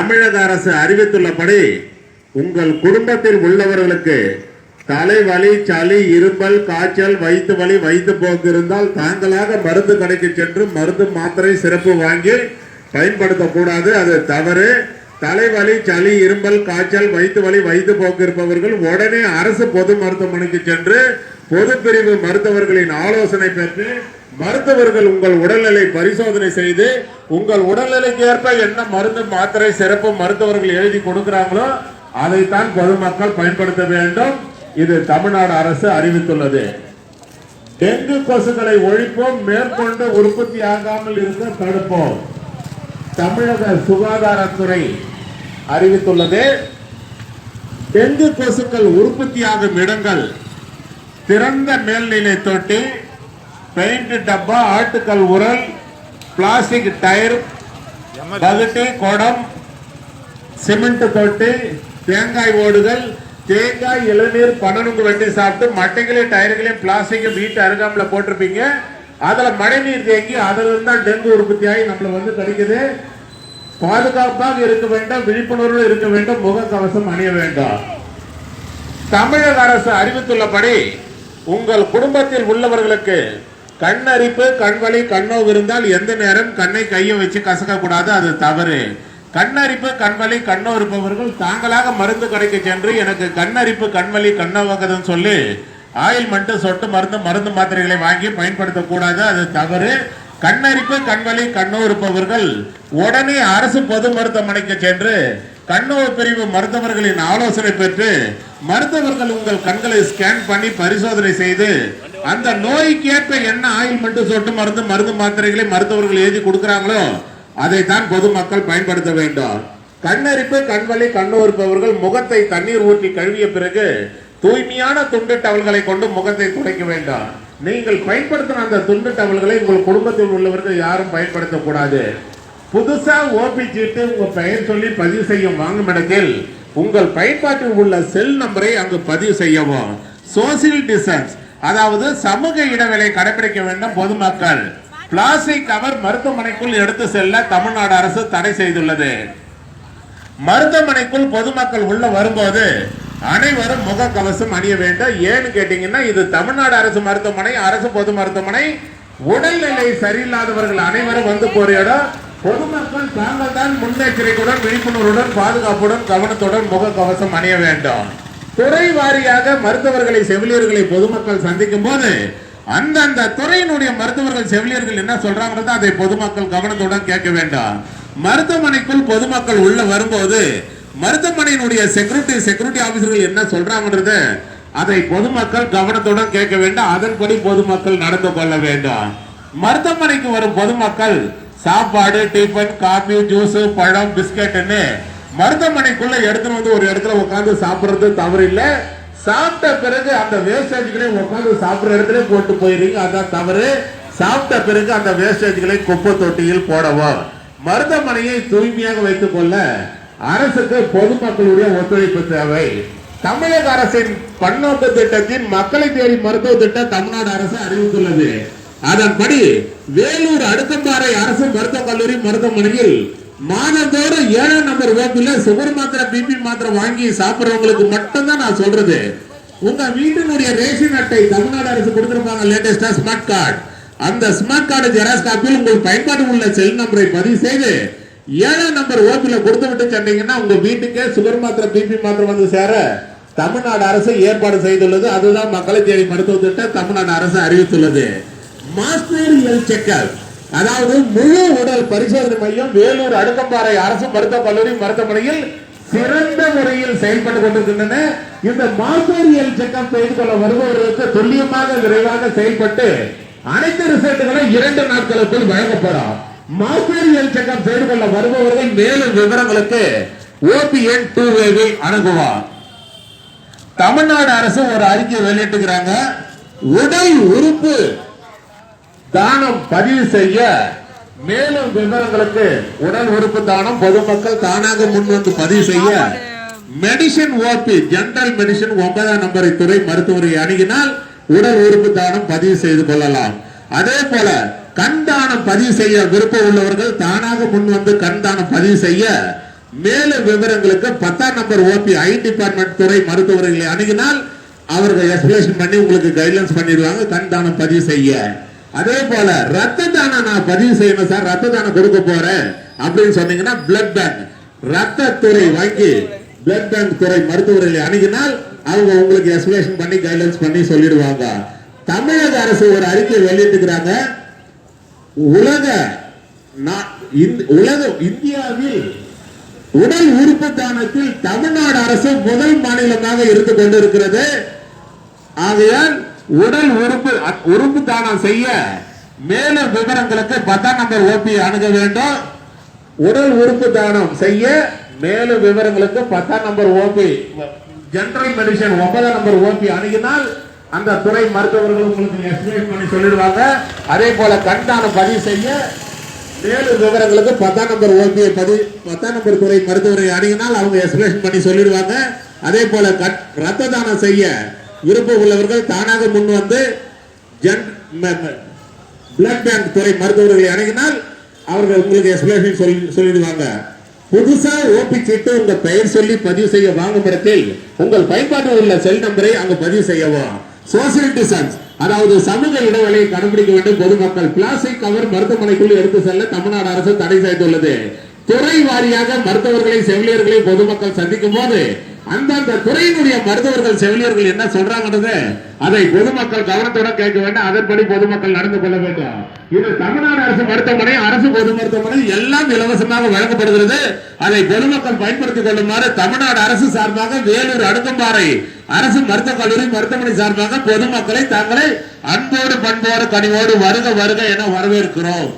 தமிழக அரசு அறிவித்துள்ளபடி உங்கள் குடும்பத்தில் உள்ளவர்களுக்கு தலைவலி, சளி, இருமல், காய்ச்சல், வயிற்று வலி, வயிற்று போக்கு இருந்தால் தாங்களாக மருந்து கடைக்கு சென்று மருந்து மாத்திரை சிறப்பு வாங்கி பயன்படுத்தக்கூடாது. அது தவறு. தலைவலி, சளி, இருமல், காய்ச்சல், வயிற்று வலி, வயிற்று போக்கு இருப்பவர்கள் உடனே அரசு பொது மருத்துவமனைக்கு சென்று பொது பிரிவு மருத்துவர்களின் ஆலோசனை பெற்று மருத்துவர்கள் உங்கள் உடல்நிலை பரிசோதனை செய்து உங்கள் உடல்நிலைக்கு ஏற்ப என்ன மருந்து மாத்திரை சிறப்பு மருத்துவர்கள் எழுதி கொடுக்கிறாங்களோ அதைத்தான் பொதுமக்கள் பயன்படுத்த வேண்டும். இது தமிழ்நாடு அரசு அறிவித்துள்ளது. டெங்கு கொசுக்களை ஒழிப்போம், மேற்கொண்டு உற்பத்தி ஆகாமல் இருக்க தடுப்போம். தமிழக சுகாதாரத்துறை அறிவித்துள்ளது. டெங்கு கொசுக்கள் உற்பத்தியாகும் இடங்கள் திறந்த மேல்நிலை தொட்டி, பெயிண்ட் டப்பா, ஆட்டுக்கல் உரல், பிளாஸ்டிக் டயர், பகுட்டி, குடம், சிமெண்ட் தொட்டி, தேங்காய் ஓடுகள், தேங்காய், இளநீர், பனனுக்கு வெட்டி சாப்பிட்டு மட்டைகளையும் டயர்களையும் பிளாஸ்டிக் வீட்டு அருகாமல போட்டிருப்பீங்க. அதுல மழை நீர் தேங்கி அதுல இருந்தா டெங்கு உற்பத்தி ஆகி நம்மள வந்து கிடைக்குது. பாதுகாப்பாக இருக்க வேண்டும், விழிப்புணர்வு இருக்க வேண்டும், முகக்கவசம் அணிய வேண்டும். தமிழக அரசு அறிவித்துள்ளபடி உங்கள் குடும்பத்தில் உள்ளவர்களுக்கு கண்ணரிப்பு, கண்வலி, கண்ணோவு இருந்தால் எந்த நேரம் கண்ணை கையை வச்சு கசக்க கூடாது. அது தவறு. கண்ணரிப்பு, கண்வலி, கண்ணோ இருப்பவர்கள் தாங்களாக மருந்து கடைக்கு சென்று எனக்கு கண்ணரிப்பு, கண்வலி, கண்ணோவாக்குதுன்னு சொல்லி ஆயில்மெண்ட், சொட்டு மருந்து மாத்திரைகளை வாங்கி பயன்படுத்தக்கூடாது. அது தவறு. கண்ணரிப்பு, கண்வலி, கண்ணோ இருப்பவர்கள் உடனே அரசு பொது மருத்துவமனைக்கு சென்று கண்ணோ பிரிவு மருத்துவர்களின் ஆலோசனை பெற்று மருத்துவர்கள் உங்கள் கண்களை ஸ்கேன் பண்ணி பரிசோதனை செய்து அந்த நோய்க்கு ஏற்ப என்ன ஆயில்மெண்ட், சொட்டு மருந்து மாத்திரைகளை மருத்துவர்கள் எழுதி கொடுக்கிறாங்களோ அதைத்தான் பொதுமக்கள் பயன்படுத்த வேண்டும். கண்ணரிப்பு, கண்வலி, கண்ணோ இருப்பவர்கள் முகத்தை தண்ணீர் ஊற்றி கழுவிய பிறகு தூய்மையான துண்டு டவல்களை கொண்டு முகத்தை துடைக்க வேண்டும். நீங்கள் பயன்படுத்தின அந்த துண்டு டவல்களை உங்கள் குடும்பத்தில் உள்ளவர்கள் யாரும் பயன்படுத்தக்கூடாது. புதுசா ஓபி சீட்டு உங்க பெயர் சொல்லி பதிவு செய்யும் வாங்குமிடத்தில் உங்கள் பயன்பாட்டில் உள்ள செல் நம்பரை அங்கு பதிவு செய்யவும். சோசியல் டிஸ்டன்ஸ், அதாவது சமூக இடைவெளி கடைபிடிக்க வேண்டும். பொதுமக்கள் பிளாஸ்டிக் கவர் மருத்துவமனைக்குள் எடுத்து செல்ல தமிழ்நாடு அரசு தடை செய்துள்ளது. மருத்துவமனைக்குள் பொதுமக்கள் உள்ள வரும்போது அனைவரும் முகக்கவசம் அணிய வேண்டும். ஏன்னு கேட்டீங்கன்னா இது தமிழ்நாடு அரசு மருத்துவமனை, அரசு பொது மருத்துவமனை. உடல்நிலை சரியில்லாதவர்கள் அனைவரும் வந்து போற இடம். பொதுமக்கள் தாங்கள் தான் முன்னெச்சரிக்கையுடன், விழிப்புணர்வுடன், பாதுகாப்புடன், கவனத்துடன் முகக்கவசம் அணிய வேண்டும். துறை வாரியாக மருத்துவர்களை, செவிலியர்களை பொதுமக்கள் சந்திக்கும் போது அந்தந்த துறையினுடைய மருத்துவர்கள், செவிலியர்கள் என்ன சொல்றாங்க அதை பொதுமக்கள் கவனத்துடன் கேட்க வேண்டும். மருத்துவமனைக்குள் பொதுமக்கள் உள்ள வரும்போது மருத்துவமனையினுடைய செக்யூரிட்டி ஆபீசர்கள் என்ன சொல்றாங்கன்றது அதை பொதுமக்கள் கவனத்துடன் கேட்க வேண்டும். அதன்படி பொதுமக்கள் நடந்து கொள்ள வேண்டும். மருத்துவமனைக்கு வரும் பொதுமக்கள் சாப்பாடு, டிஃபன், காபி, ஜூஸ், பழம், பிஸ்கட்னு மருத்துவமனைக்குள்ள எடுத்துட்டு வந்து ஒரு இடத்துல உட்கார்ந்து சாப்பிடுறது தவறு இல்லை. சாப்பிட்ட பிறகு அந்த வேஸ்டேஜ்களை உட்கார்ந்து சாப்பிடுற இடத்துல போட்டு போயிருங்க, அதான் தவறு. சாப்பிட்ட பிறகு அந்த வேஸ்டேஜ்களை குப்பை தொட்டியில் போடவும். மருத்துவமனையை தூய்மையாக வைத்துக் கொள்ள அரசுக்கு பொதுமக்களுடைய ஒத்துழைப்பு தேவை. தமிழக அரசின் பன்னோக்கு திட்டத்தின் மக்களை தேடி மருத்துவ திட்டம் தமிழ்நாடு அரசு அறிவித்துள்ளது. அதன்படி வேலூர் அடுக்கம்பாறை அரசு மருத்துவக் கல்லூரி மருத்துவமனையில் மாதந்தோறும் 7ஆம் நம்பர் வகுப்புல சுகர் மாத்திரை, பிபி மாத்திரை வாங்கி சாப்பிடுறவங்களுக்கு மட்டும்தான் நான் சொல்றது. உங்க வீட்டினுடைய ரேஷன் அட்டை தமிழ்நாடு அரசு கொடுத்திருப்பாங்க, லேட்டஸ்டா ஸ்மார்ட் கார்டு. அந்த ஸ்மார்ட் கார்டு ஜெராக்ஸ் காப்பியில் உங்கள் பயன்பாடு உள்ள செல் நம்பரை பதிவு செய்து 7ஆம் நம்பர் வகுப்புல கொடுத்து விட்டு சென்றீங்கன்னா உங்க வீட்டுக்கே சுகர் மாத்திரை, பிபி மாத்திரை வந்து சேர தமிழ்நாடு அரசு ஏற்பாடு செய்துள்ளது. அதுதான் மக்களை தேடி மருத்துவ திட்டம் தமிழ்நாடு அரசு அறிவித்துள்ளது. மாஸ்டர் ஹெல்த் செக்அப், அதாவது முழு உடல் பரிசோதனை மையம் வேலூர் அடுக்கம்பாறை அரசு மருத்துவக் கல்லூரி மருத்துவமனையில் சிறந்த முறையில் செயல்பட்டுக் கொண்டிருக்கின்றன. இந்த மாஸ்டர் ஹெல்த் செக்அப் செய்து கொள்ள வருபவர்களுக்கு துல்லியமாக, விரைவாக செயல்பட்டு அனைத்து ரிசல்ட்டுகளும் 2 நாட்களுக்குள் வழங்கப்படும். மாஸ்டர் ஹெல்த் செக்அப் செய்து கொள்ள வருபவர்கள் மேலும் விவரங்களுக்கு OPN 2 அணுகுவார். தமிழ்நாடு அரசு ஒரு அறிக்கை வெளியிட்டுக்கிறாங்க. உடல் உறுப்பு தானம் பதிவு செய்ய மேலும் விவரங்களுக்கு உடல் உறுப்பு தானம் பொதுமக்கள் தானாக முன்வந்து பதிவு செய்ய மெடிசின் ஓபி ஜெனரல் மெடிசின் 9ஆம் நம்பரை துறை மருத்துவரை அணுகினால் உடல் உறுப்பு தானம் பதிவு செய்து கொள்ளலாம். அதே போல கண் தானம் பதிவு செய்ய விருப்பம் உள்ளவர்கள் தானாக முன்வந்து கண் தானம் பதிவு செய்ய மேலும் விவரங்களுக்கு 10ஆம் நம்பர் ஓபி ஐ டிபார்ட்மெண்ட் துறை மருத்துவர்களை அணுகினால் அவர்கள் எக்ஸ்பிளேஷன் பண்ணி உங்களுக்கு கைட்லைன்ஸ் பண்ணிடுவாங்க கண் தானம் பதிவு செய்ய. அதே போல ரத்த தானம் நான் பதிவு செய்யணும் சார், ரத்த தானம் கொடுக்க போறேன் அப்படின்னு சொன்னீங்கன்னா பிளட் பேங்க் ரத்த துறை வங்கி பிளட் பேங்க் துறை மருத்துவர்களை அணுகினால் அவங்க உங்களுக்கு எக்ஸ்பிளேஷன் பண்ணி கைட்லைன்ஸ் பண்ணி சொல்லிடுவாங்க. தமிழக அரசு ஒரு அறிக்கை வெளியிட்டிருக்கிறாங்க. இந்தியாவில் உடல் உறுப்பு தானத்தில் தமிழ்நாடு அரசு முதல் மாநிலமாக இருந்து கொண்டிருக்கிறது. ஆகையால் உடல் உறுப்பு தானம் செய்ய மேலும் விவரங்களுக்கு 10ஆம் நம்பர் ஓபி அணுக வேண்டும். உடல் உறுப்பு தானம் செய்ய மேலும் விவரங்களுக்கு 10ஆம் நம்பர் ஓபி ஜெனரல் மெடிசன் 9ஆம் நம்பர் ஓபி அணுகினால் அந்த துறை மருத்துவர்கள் உங்களுக்கு எக்ஸ்பிளைன் பண்ணி சொல்லிடுவாங்க. அதே போல கண் தானம் பதிவு செய்ய மேலும் விவரங்களுக்கு 10ஆம் நம்பர் ஓபி 10ஆம் நம்பர் துறை மருத்துவரை அணுகினால் அவங்க எக்ஸ்பிளைன் பண்ணி சொல்லிடுவாங்க. அதே போல ரத்த தானம் செய்ய விருப்பம் உள்ளவர்கள் தானாக முன் வந்து பிளட் பேங்க் துறை மருத்துவர்களை அணுகினால் அவர்கள் உங்களுக்கு எக்ஸ்பிளேஷன் சொல்லிடுவாங்க. புதுசா ஓபி சீட்டு உங்க பெயர் சொல்லி பதிவு செய்ய வாங்கும் இடத்தில் உங்கள் பயன்பாட்டில் உள்ள செல் நம்பரை அங்கு பதிவு செய்யவும். சோசியல் டிஸ்டன்ஸ் அதாவது சமூக இடைவெளியை கடைபிடிக்க வேண்டும். பொதுமக்கள் பிளாஸ்டிக் கவர் மருத்துவமனைக்குள் எடுத்து செல்ல தமிழ்நாடு அரசு தடை செய்துள்ளது. துறை வாரியாக மருத்துவர்களை செவிலியர்களை பொதுமக்கள் சந்திக்கும் போது அந்தந்த துறையினுடைய மருத்துவர்கள் செவிலியர்கள் என்ன சொல்றாங்கன்றது அதை பொதுமக்கள் கவனத்தோட கேட்க வேண்டும். அதன்படி பொதுமக்கள் நடந்து கொள்ள வேண்டும். இது தமிழ்நாடு அரசு மருத்துவமனை அரசு பொது மருத்துவமனை எல்லாம் இலவசமாக வழங்கப்படுகிறது. அதை பொதுமக்கள் பயன்படுத்திக் கொள்ளுமாறு தமிழ்நாடு அரசு சார்பாக வேலூர் அடுக்கம்பாறை அரசு மருத்துவக் கல்லூரி மருத்துவமனை சார்பாக பொதுமக்களை தாங்களை அன்போடு பண்போடு கனிவோடு வருக வருக என வரவேற்கிறோம்.